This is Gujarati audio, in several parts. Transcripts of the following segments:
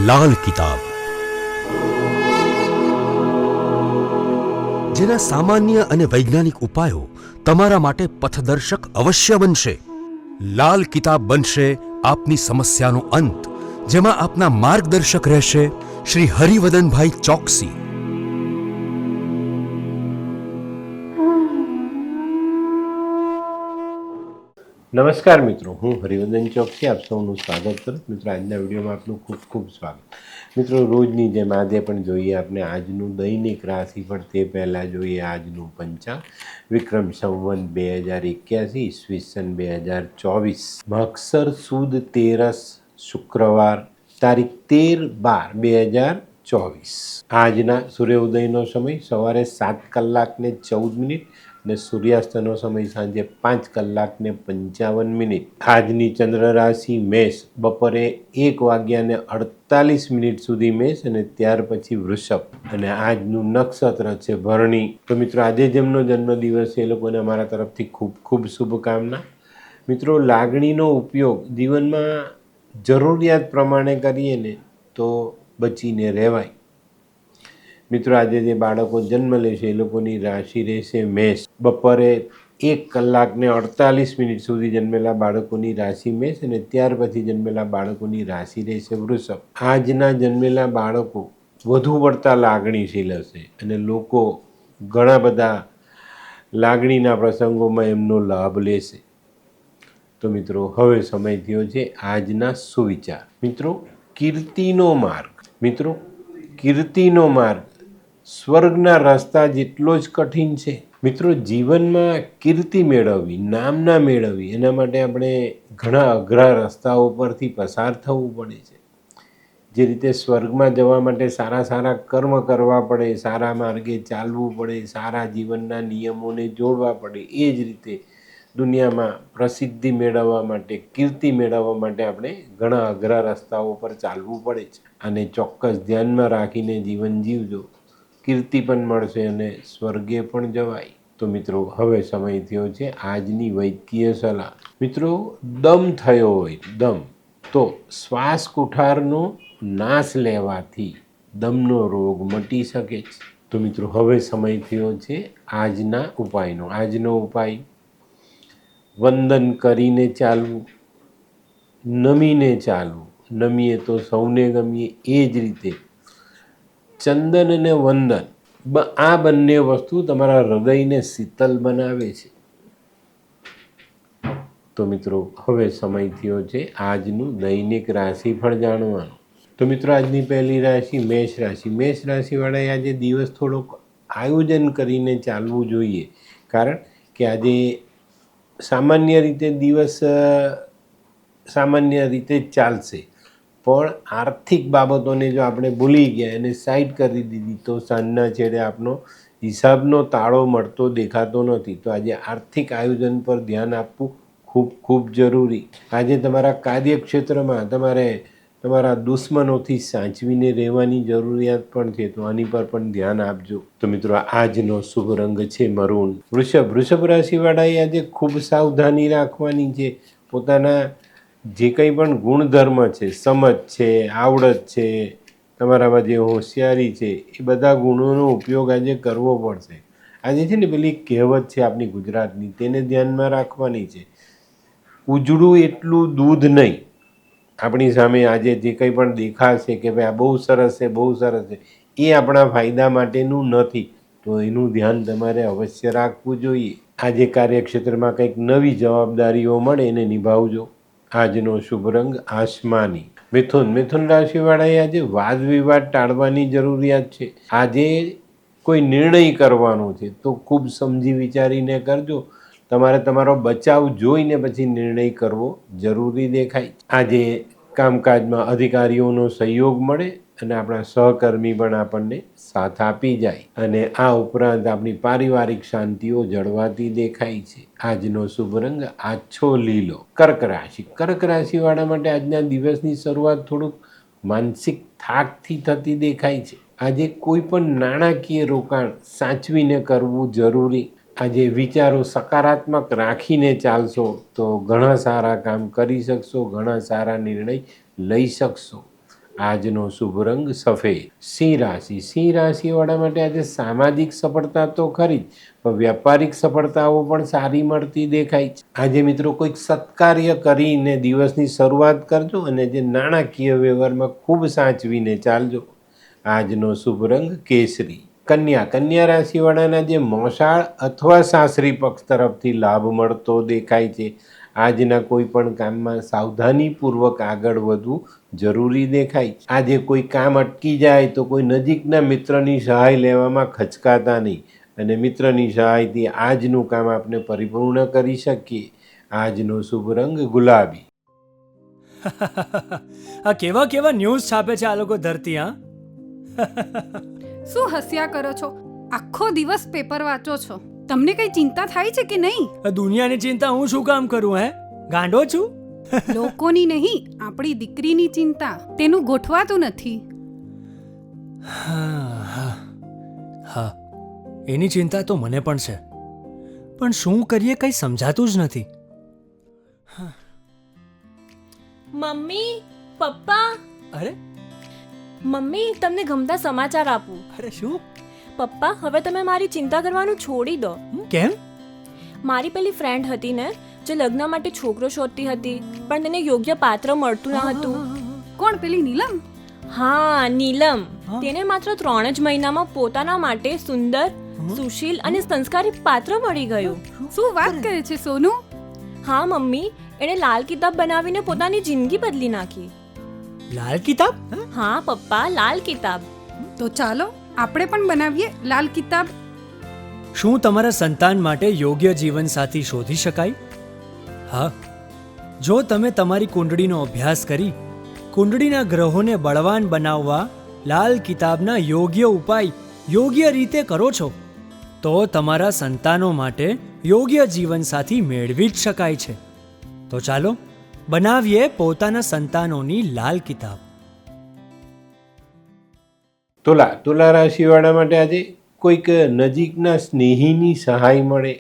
લાલ કિતાબ, જેના સામાન્ય અને વૈજ્ઞાનિક ઉપાયો તમારા માટે પથદર્શક અવશ્ય બનશે. લાલ કિતાબ બનશે આપની સમસ્યાનો અંત, જેમાં આપના માર્ગદર્શક રહેશે શ્રી હરિવદનભાઈ ચોકસી. નમસ્કાર મિત્રો, હું હરિવદન ચોકસી આપ સૌનું સ્વાગત કરું. મિત્રો, આજના વિડીયોમાં આપનું ખૂબ ખૂબ સ્વાગત. મિત્રો, રોજની જેમ આજે પણ જોઈએ આપણે આજનું દૈનિક રાશિફળ. તે પહેલાં જોઈએ આજનું પંચાંગ. વિક્રમ સંવત 2081 ઈસવીસન 2024, મક્ષર સુદ તેરસ, શુક્રવાર, તારીખ 13/12/2024. આજના સૂર્યોદયનો સમય સવારે 7:14 અને સૂર્યાસ્તનો સમય સાંજે 5:55. આજની ચંદ્ર રાશિ મેષ, બપોરે 1:48 સુધી મેષ અને ત્યાર પછી વૃષભ. અને આજનું નક્ષત્ર છે ભરણી. તો મિત્રો, આજે જેમનો જન્મદિવસ છે એ લોકોને અમારા તરફથી ખૂબ ખૂબ શુભકામના. મિત્રો, લાગણીનો ઉપયોગ જીવનમાં જરૂરિયાત પ્રમાણે કરીએ ને તો બચીને રહેવાય. મિત્રો, આજે જે બાળકો જન્મ લેશે એ લોકોની રાશિ રહેશે મેષ. બપોરે 1:48 સુધી જન્મેલા બાળકોની રાશિ મેષ અને ત્યાર પછી જન્મેલા બાળકોની રાશિ રહેશે વૃષભ. આજના જન્મેલા બાળકો વધુ પડતા લાગણીશીલ હશે અને લોકો ઘણા બધા લાગણીના પ્રસંગોમાં એમનો લાભ લેશે. તો મિત્રો, હવે સમય થયો છે આજના સુવિચાર. મિત્રો, કીર્તિનો માર્ગ. મિત્રો, કીર્તિનો માર્ગ સ્વર્ગના રસ્તા જેટલો જ કઠિન છે. મિત્રો, જીવનમાં કીર્તિ મેળવવી, નામના મેળવવી, એના માટે આપણે ઘણા અઘરા રસ્તાઓ પરથી પસાર થવું પડે છે. જે રીતે સ્વર્ગમાં જવા માટે સારા સારા કર્મ કરવા પડે, સારા માર્ગે ચાલવું પડે, સારા જીવનના નિયમોને જોડવા પડે, એ જ રીતે દુનિયામાં પ્રસિદ્ધિ મેળવવા માટે, કીર્તિ મેળવવા માટે આપણે ઘણા અઘરા રસ્તાઓ પર ચાલવું પડે છે. અને ચોક્કસ ધ્યાનમાં રાખીને જીવન જીવજો, કીર્તિ પણ મળશે અને સ્વર્ગે પણ જવાય. તો મિત્રો, હવે સમય થયો છે આજની વૈદ્યકીય સલાહ. મિત્રો, દમ થયો હોય, દમ, તો શ્વાસ કુઠારનો નાશ લેવાથી દમનો રોગ મટી શકે છે. તો મિત્રો, હવે સમય થયો છે આજના ઉપાયનો. આજનો ઉપાય: વંદન કરીને ચાલવું, નમીને ચાલવું. નમીએ તો સૌને ગમીએ, એ જ રીતે ચંદન અને વંદન, આ બંને વસ્તુ તમારા હૃદયને શીતલ બનાવે છે. તો મિત્રો, હવે સમય થયો છે આજનું દૈનિક રાશિફળ જાણવાનું. તો મિત્રો, આજની પહેલી રાશિ મેષ રાશિ. મેષ રાશિવાળાએ આજે દિવસ થોડોક આયોજન કરીને ચાલવું જોઈએ. કારણ કે આજે સામાન્ય રીતે દિવસ સામાન્ય રીતે જ ચાલશે, પણ આર્થિક બાબતોને જો આપણે ભૂલી ગયા અને સાઈડ કરી દીધી તો સાંજના છેડે આપનો હિસાબનો તાળો મળતો દેખાતો નથી. તો આજે આર્થિક આયોજન પર ધ્યાન આપવું ખૂબ ખૂબ જરૂરી. આજે તમારા કાર્યક્ષેત્રમાં તમારે તમારા દુશ્મનોથી સાચવીને રહેવાની જરૂરિયાત પણ છે, તો આની પર પણ ધ્યાન આપજો. તો મિત્રો, આજનો શુભ રંગ છે મરૂન. વૃષભ રાશિવાળાએ આજે ખૂબ સાવધાની રાખવાની છે. પોતાના જે કંઈ પણ ગુણધર્મ છે, સમજ છે, આવડત છે, તમારામાં જે હોશિયારી છે, એ બધા ગુણોનો ઉપયોગ આજે કરવો પડશે. આજે છે ને પેલી કહેવત છે આપણી ગુજરાતની, તેને ધ્યાનમાં રાખવાની છે. ઉજળું એટલું દૂધ નહીં. આપણી સામે આજે જે કંઈ પણ દેખાશે કે ભાઈ આ બહુ સરસ છે, બહુ સરસ છે, એ આપણા ફાયદા માટેનું નથી. તો એનું ધ્યાન તમારે અવશ્ય રાખવું જોઈએ. આજે કાર્યક્ષેત્રમાં કંઈક નવી જવાબદારીઓ મળે એને નિભાવજો. આજનો શુભ રંગ આસમાની. મિથુન રાશિવાળાએ આજે વાદ વિવાદ ટાળવાની જરૂરિયાત છે. આજે કોઈ નિર્ણય કરવાનો છે તો ખૂબ સમજી વિચારીને કરજો. તમારે તમારો બચાવ જોઈને પછી નિર્ણય કરવો જરૂરી દેખાય. આજે કામકાજમાં અધિકારીઓનો સહયોગ મળે અને આપણા સહકર્મી પણ આપણને સાથ આપી જાય. અને આ ઉપરાંત આપણી પારિવારિક શાંતિઓ જળવાતી દેખાય છે. આજનો શુભ રંગ આછો લીલો. કર્ક રાશિવાળા માટે આજના દિવસની શરૂઆત થોડુંક માનસિક થાકથી થતી દેખાય છે. આજે કોઈ પણ નાણાકીય રોકાણ સાચવીને કરવું જરૂરી. આજે વિચારો સકારાત્મક રાખીને ચાલશો તો ઘણા સારા કામ કરી શકશો, ઘણા સારા નિર્ણય લઈ શકશો. આજનો શુભ રંગ સફેદ. સિંહ રાશિ. સિંહ રાશિવાળા માટે આજે સામાજિક સફળતા તો ખરી જ, પણ વ્યાપારિક સફળતાઓ પણ સારી મળતી દેખાય છે. આજે મિત્રો કોઈક સત્કાર્ય કરીને દિવસની શરૂઆત કરજો અને જે નાણાકીય વ્યવહારમાં ખૂબ સાચવીને ચાલજો. આજનો શુભ રંગ કેસરી. કન્યા. કન્યા રાશિવાળાના જે મોસાળ અથવા સાસરી પક્ષ તરફથી લાભ મળતો દેખાય છે. આજના કોઈ પણ કામમાં સાવધાનીપૂર્વક આગળ વધવું જરૂરી દેખાય. આજે કોઈ કામ અટકી જાય તો કોઈ નજીકના મિત્રની સહાય લેવામાં ખચકાતા નહીં, અને મિત્રની સહાયથી આજનું કામ આપણે પરિપૂર્ણ કરી શકીએ. આજનો શુભ રંગ ગુલાબી. આ કેવા કેવા ન્યૂઝ છાપે છે આ લોકો ધરતી. હા શું હસ્યા કરો છો? આખો દિવસ પેપર વાંચો છો, તમને કઈ ચિંતા થાય છે કે નહીં? આ દુનિયાની ચિંતા હું શું કામ કરું? ગાંડો છું? લોકોની નહીં, આપણી દીકરીની ચિંતા. તેનું ગોઠવાતું નથી. હા, એની ચિંતા તો મને પણ છે, પણ શું કરીએ કંઈ સમજાતું જ નથી. મમ્મી, પપ્પા. અરે મમ્મી, તમને ગમતા સમાચાર આપું. અરે શું? પપ્પા, હવે તમે મારી ચિંતા કરવાનું છોડી દો. કેમ? મારી પેલી ફ્રેન્ડ હતી ને, જે લગ્ન માટે છોકરો શોધતી હતી, પણ તેને યોગ્ય પાત્ર મળતું ન હતું. કોણ, પેલી નીલમ? હા, નીલમ. તેને માત્ર 3 જ મહિનામાં પોતાના માટે સુંદર, સુશીલ અને સંસ્કારી પાત્ર મળી ગયું. શું વાત કરે છે સોનુ? હા મમ્મી, એણે લાલ કિતાબ બનાવીને પોતાની જિંદગી બદલી નાખી. લાલ કિતાબ? હા પપ્પા, લાલ કિતાબ. તો ચાલો આપણે પણ બનાવીએ લાલ કિતાબ. શું તમારા સંતાન માટે યોગ્ય જીવનસાથી શોધી શકાય? હા, જો તમે તમારી કુંડળીનો અભ્યાસ કરી કુંડળીના ગ્રહોને બળવાન બનાવવા લાલ કિતાબના યોગ્ય ઉપાય યોગ્ય રીતે કરો છો, તો તમારા સંતાનો માટે યોગ્ય જીવનસાથી મેળવી જ શકાય છે. તો ચાલો બનાવીએ પોતાના સંતાનોની લાલ કિતાબ. તુલા. તુલા રાશિવાળા માટે આજે કોઈક નજીકના સ્નેહીની સહાય મળે.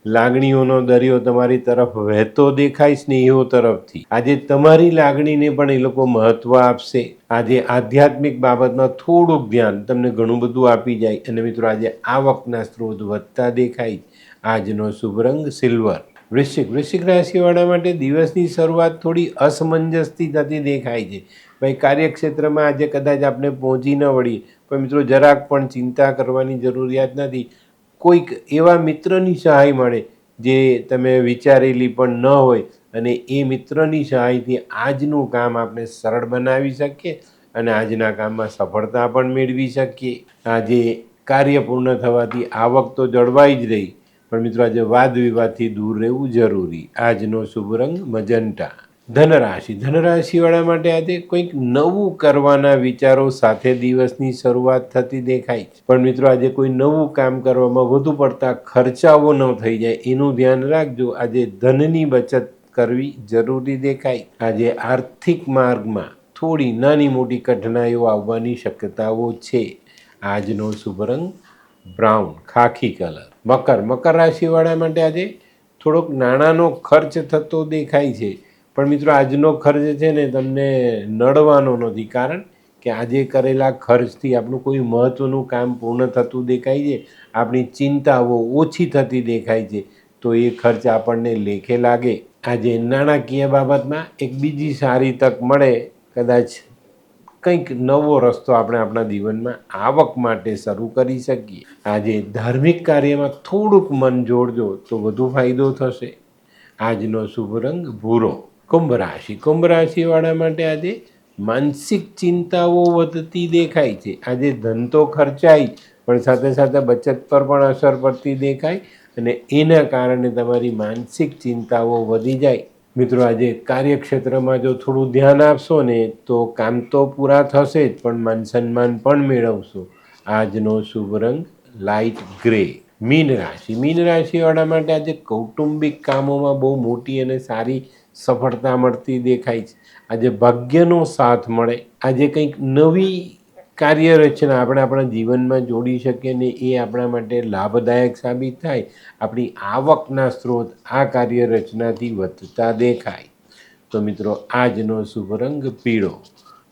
લાગણીઓનો દરિયો તમારી તરફ વહેતો દેખાય સ્નેહીઓ તરફથી. આજે તમારી લાગણીને પણ એ લોકો મહત્વ આપશે. આજે આધ્યાત્મિક બાબતમાં થોડુંક ધ્યાન તમને ઘણું બધું આપી જાય. અને મિત્રો આજે આવકના સ્ત્રોત વધતા દેખાય. આજનો શુભ રંગ સિલ્વર. વૃશ્ચિક. વૃશ્ચિક રાશિવાળા માટે દિવસની શરૂઆત થોડી અસમંજસથી થતી દેખાય છે. ભાઈ, કાર્યક્ષેત્રમાં આજે કદાચ આપણે પહોંચી ન વળીએ, પણ મિત્રો જરાક પણ ચિંતા કરવાની જરૂરિયાત નથી. કોઈક એવા મિત્રની સહાય મળે જે તમે વિચારેલી પણ ન હોય, અને એ મિત્રની સહાયથી આજનું કામ આપણે સરળ બનાવી શકીએ અને આજના કામમાં સફળતા પણ મેળવી શકીએ. આજે કાર્ય પૂર્ણ થવાથી આવક તો જળવાઈ જ રહી, પણ મિત્રો આજે વાદ વિવાદથી દૂર રહેવું જરૂરી. આજનો શુભ રંગ મજંટા. ધનરાશિ. ધનરાશિવાળા માટે આજે કંઈક નવું કરવાના વિચારો સાથે દિવસની શરૂઆત થતી દેખાય છે. પણ મિત્રો આજે કોઈ નવું કામ કરવામાં વધુ પડતા ખર્ચાઓ ન થઈ જાય એનું ધ્યાન રાખજો. આજે ધનની બચત કરવી જરૂરી દેખાય. આજે આર્થિક માર્ગમાં થોડી નાની મોટી કઠિનાઈઓ આવવાની શક્યતાઓ છે. આજનો શુભ રંગ બ્રાઉન, ખાખી કલર. મકર. મકર રાશિવાળા માટે આજે થોડોક નાણાંનો ખર્ચ થતો દેખાય છે, પણ મિત્રો આજનો ખર્ચ છે ને તમને નડવાનો નથી, કારણ કે આજે કરેલા ખર્ચથી આપણું કોઈ મહત્ત્વનું કામ પૂર્ણ થતું દેખાય છે. આપણી ચિંતાઓ ઓછી થતી દેખાય છે, તો એ ખર્ચ આપણને લેખે લાગે. આજે નાણાકીય બાબતમાં એક બીજી સારી તક મળે. કદાચ કંઈક નવો રસ્તો આપણે આપણા જીવનમાં આવક માટે શરૂ કરી શકીએ. આજે ધાર્મિક કાર્યમાં થોડુંક મન જોડજો તો વધુ ફાયદો થશે. આજનો શુભ રંગ ભૂરો. કુંભ રાશિ. કુંભ રાશિવાળા માટે આજે માનસિક ચિંતાઓ વધતી દેખાય છે. આજે ધન તો ખર્ચાય, પણ સાથે સાથે બચત પર પણ અસર પડતી દેખાય, અને એના કારણે તમારી માનસિક ચિંતાઓ વધી જાય. મિત્રો આજે કાર્યક્ષેત્રમાં જો થોડું ધ્યાન આપશો ને તો કામ તો પૂરા થશે જ, પણ માન સન્માન પણ મેળવશો. આજનો શુભ રંગ લાઇટ ગ્રે. મીન રાશિ. મીન રાશિવાળા માટે આજે કૌટુંબિક કામોમાં બહુ મોટી અને સારી સફળતા મળતી દેખાય છે. આજે ભાગ્યનો સાથ મળે. આજે કંઈક નવી કાર્યરચના આપણે આપણા જીવનમાં જોડી શકીએ ને એ આપણા માટે લાભદાયક સાબિત થાય. આપણી આવકના સ્ત્રોત આ કાર્યરચનાથી વધતા દેખાય. તો મિત્રો આજનો શુભ રંગ પીળો.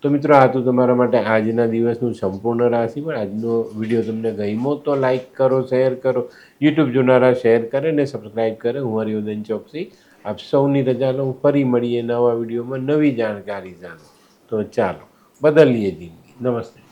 તો મિત્રો આ તો તમારા માટે આજના દિવસનું સંપૂર્ણ રાશિફળ. આજનો વિડીયો તમને ગમ્યો તો લાઈક કરો, શેર કરો, યુટ્યુબ જોનારા શેર કરે ને સબસ્ક્રાઈબ કરે. હું હરિવર્ધન ચોકસી આપ સૌની રજા લઉં. ફરી મળીએ નવા વિડીયોમાં નવી જાણકારી સાથે. તો ચાલો બદલીએ જિંદગી. નમસ્તે.